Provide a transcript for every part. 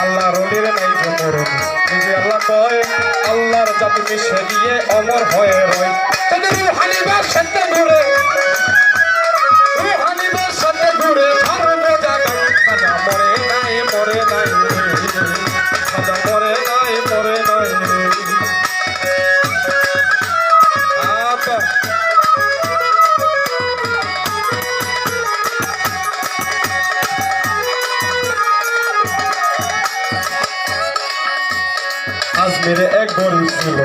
আল্লাহ রলির নাই যে মরণ নিজে আল্লাহ কয় আল্লাহর জাতি মিশে দিয়ে অমর হয়ে রয় তাদের রুহানিবার সাথে ঘুরে রুহানিবার সাথে ঘুরে ধর্ম জাগায় সাজা মরে নাই মরে নাই সাজা মরে নাই মরে নাই আজমিরে এক গরিব ছিল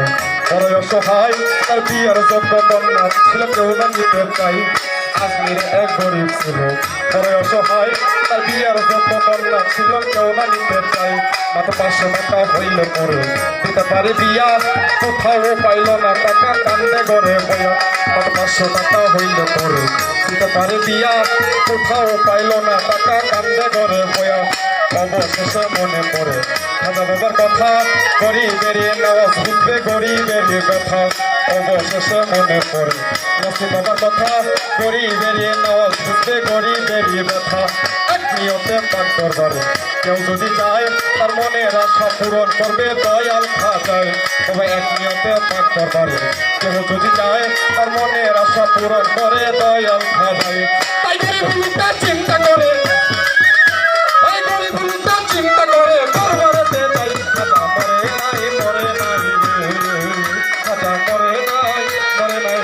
বড় অসহায় তার বিয়ার যোগ্য কন্যা ছিল কেউ না নিতে চাই আজমিরে এক গরিব ছিল বড় অসহায় তার বিয়ার যোগ্য কন্যা ছিল কেউ না নিতে চাই মাত্র 500 টাকা হইলে পরে দিতে পারে বিয়া কোথাও পাইল না টাকা কান্দে ঘরে বয়া মাত্র 500 টাকা হইলে পরে দিতে পারে বিয়া কোথাও পাইল না টাকা কান্দে ঘরে বয়া অবশেষে মনে পড়ে খাজা বাবার কথা গরিবের নওয়াজ বুঝবে গরিবের কথা অবশেষে মনে পড়ে নসিব বাবার কথা গরিবের নওয়াজ বুঝবে গরিবের ব্যথা এক নিয়তে পাক দরবারে কেউ যদি চায় তার মনের আশা পূরণ করবে দয়াল খাজায় তবে এক নিয়তে পাক দরবারে কেউ যদি চায় তার মনের আশা পূরণ করে দয়াল খাজায় তাই গরিবটা চিন্তা করে চিন্তা করে দরবারেতে যাই খাজা মরে নাই মরে নাই খাজা মরে নাই মরে নাই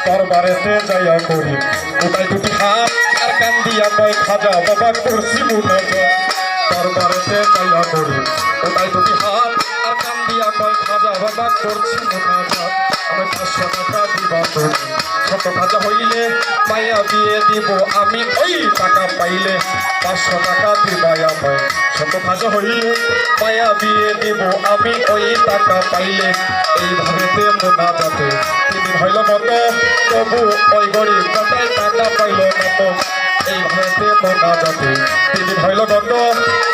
দরবারেতে যাইয়া করি কোথায় দুটি হাত আর কান্দিয়া কয় খাজা বাবা করছি মুনাজাত দরবারেতে যাইয়া করি কোথায় দুটি হাত আর কান্দিয়া কয় খাজা বাবা করছি মুনাজাত আমি 500 টাকা দিবা তোর ছোট খাজা হইলে মায়া বিয়ে দিব আমি ওই টাকা পাইলে 500 টাকা দিবা আমায় ছোট খাজা হইলে মায়া বিয়ে দিব আমি ওই টাকা পাইলে এইভাবেতে মুনাজাতে 3 দিন হইল মত তবু ওই গরিব কথায় টাকা পাইল না তো এইভাবে মোনাজাতে 3 দিন হইল গত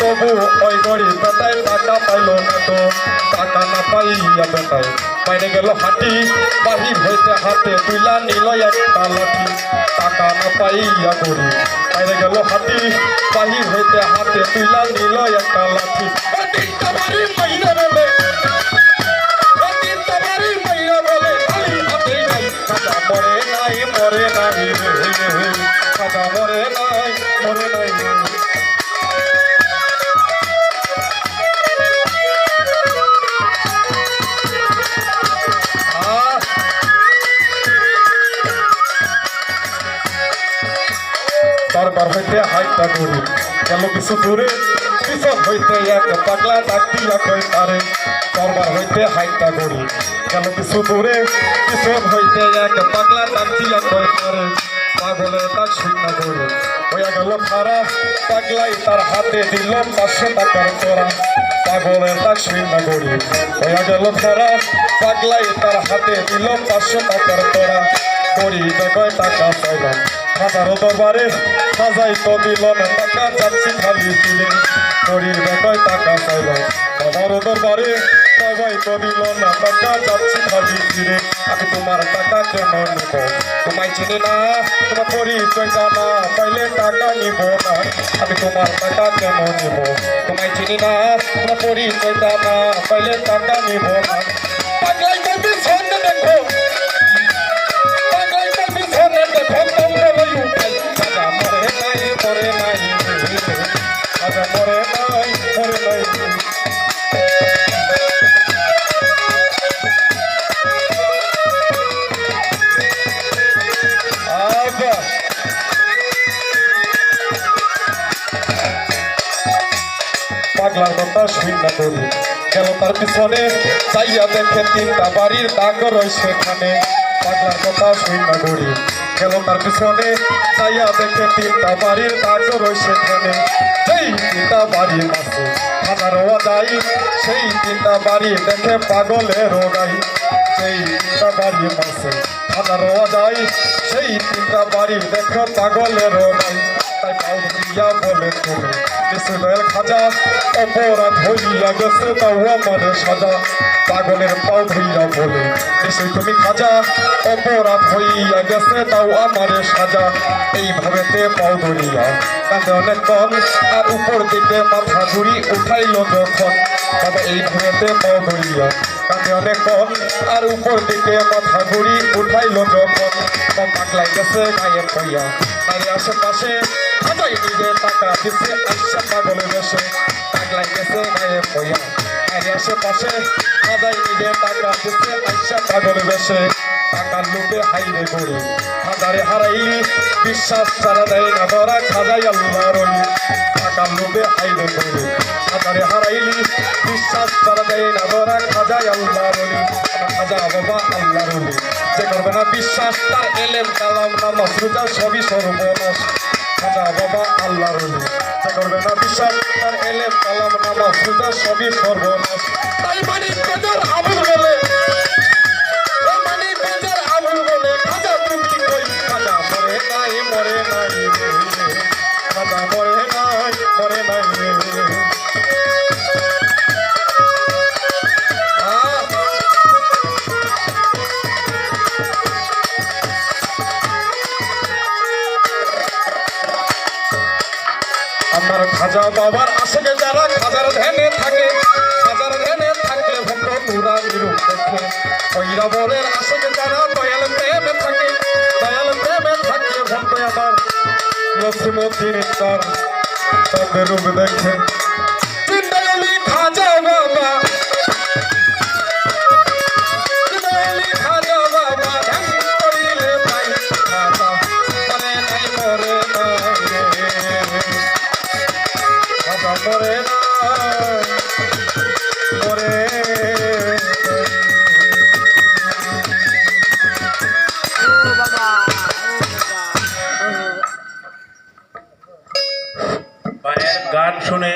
তবু ওই গরিব বেটায় টাকা পাইল না তো টাকা না পাইয়া বেটায় বাইরে গেল হাঁটি বাহির হইতে হাতে তুইলা নিল একটা লাঠি টাকা না পাইয়া গরিব বাইরে গেল হাঁটি বাহির হইতে হাতে তুইলা নিল একটা লাঠি মরে নাই মরে নাই খাজা মরে নাই মরে নাই দরবার হইতে হাইটা গরিব গেল কিছু দূরে পিছন হইতে এক পাগলা ডাক দিয়া কই তারে দরবার হইতে হাইটা গরিব গেল কিছু দূরে পিছন হইতে এক পাগলা ডাক দিয়া কই তারে পাগলের ডাক শুনা গরিব হইয়া গেল খারাপ পাগলাই তার হাতে দিল 500 টাকার তোরা পাগলের ডাক শুনা গরিব হইয়া গেল খারাপ পাগলাই তার হাতে দিল 500 টাকার তোরা গরিব কয় টাকা পাইলাম খাজার দরবারে খাজাই তো দিল না টাকা যাচ্ছি খালি দিলে গরিব কয় টাকা পাইলাম খাজার দরবারে খাজাই তো দিল না টাকা যাচ্ছি খালি দিলে আমি তোমার টাকা কেন নিব তোমায় চিনি না তোমার পরিচয় জানা পাইলে টাকা নিব না আমি তোমার টাকা কেন নিব তোমায় চিনি না তোমার পরিচয় জানা পাইলে টাকা নিব না পাগলাই তো পিছনে দেখো পাগলাই তো পিছনে দেখো তোমরা লই উঠাই খাজা মরে নাই মরে নাই খাজা মরে নাই মরে নাই পাগলার কথা শুননা করি গেল তার পিছনে চাইয়া দেখে 3টা বাড়ির দাগ রয়েছে সেখানে পাগলার কথা শুননা করি গেল তার পিছনে চাইয়া দেখে 3টা বাড়ির দাগ রয়েছে সেখানে সেই 3টা বাড়ির মাঝে খাজার ওয়াদাই সেই 3টা বাড়ি দেখে পাগলের রোগাই সেই 3টা বাড়ির মাঝে খাজার ওয়াদাই সেই 3টা বাড়ি দেখে পাগলের রোগাই তাই পাও দিয়া বলে তুমি নিশ্চয় দয়াল খাজা অপরাধ হইয়া গেছে তাও আমার সাজা পাগলের পাও ধইয়া বলে নিশ্চয় তুমি খাজা অপরাধ হইয়া গেছে তাও আমার সাজা এইভাবে তে পাও ধরিয়া কাঁদে অনেকক্ষণ আর উপর দিকে মাথা ঘুরি উঠাইল যখন বাবা এইভাবে তে পাও ধরিয়া কাঁদে অনেকক্ষণ আর উপর দিকে মাথা ঘুরি উঠাইল যখন পাগলাই গেছে গায়ে পইয়া তাই আশেপাশে খাজাই নিজে টাকা দিচ্ছে আশা পাগলে বেশে পাগলাই গেছে গায়ে পইয়া তাই আশেপাশে খাজাই নিজে টাকা দিচ্ছে আশা পাগলে বেশে টাকার লোকে হাইরে গড়ি খাজারে হারাইলি বিশ্বাস ছাড়া দেয় না ধরা খাজাই আল্লাহর অলি টাকার লোকে হাইরে গড়ি খাজারে হারাইলি বিশ্বাস ছাড়া দেয় না ধরা খাজাই আল্লাহর অলি খাজা বাবা আল্লাহর অলি যে করবে না বিশ্বাস তার এলেম কালাম নামাজ রোজা সবই সর্বনাশ খাজা বাবা আল্লাহর অলি যে করবে না বিশ্বাস তার এলেম কালাম নামাজ রোজা সবই সর্বনাশ তাই মানিক বাজার আবুল বলে আমার খাজা বাবার আশেকে যারা খাজার ধ্যানে থাকে খাজার ধ্যানে থাকলে ভক্ত নুরা নিরূপ দেখে ওইরা বলের আশেকে যারা দয়াল প্রেমে থাকে দয়াল প্রেমে থাকলে ভক্ত আমার নসিমুদ্দিন তার তাদের রূপ দেখে জিন্দালি খাজা বাবা জিন্দালি খাজা বাবা ধ্যান করিলে পাই খাজা মনে নাই মরে মরে না মরে গান শুনে